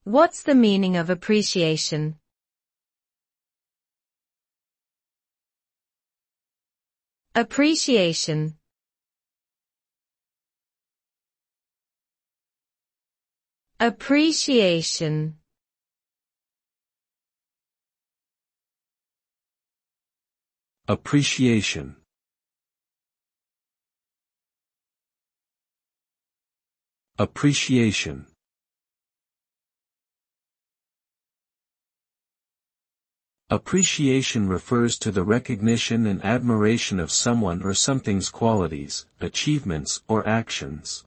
What's the meaning of appreciation? Appreciation. Appreciation. Appreciation. Appreciation. Appreciation refers to the recognition and admiration of someone or something's qualities, achievements, or actions.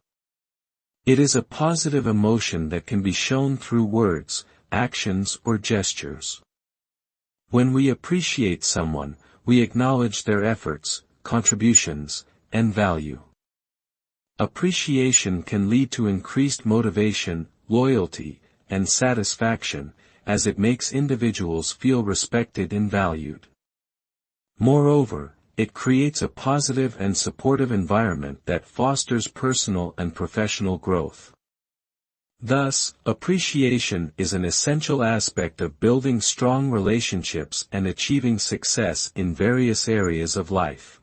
It is a positive emotion that can be shown through words, actions, or gestures. When we appreciate someone, we acknowledge their efforts, contributions, and value. Appreciation can lead to increased motivation, loyalty, and satisfaction, as it makes individuals feel respected and valued. Moreover, it creates a positive and supportive environment that fosters personal and professional growth. Thus, appreciation is an essential aspect of building strong relationships and achieving success in various areas of life.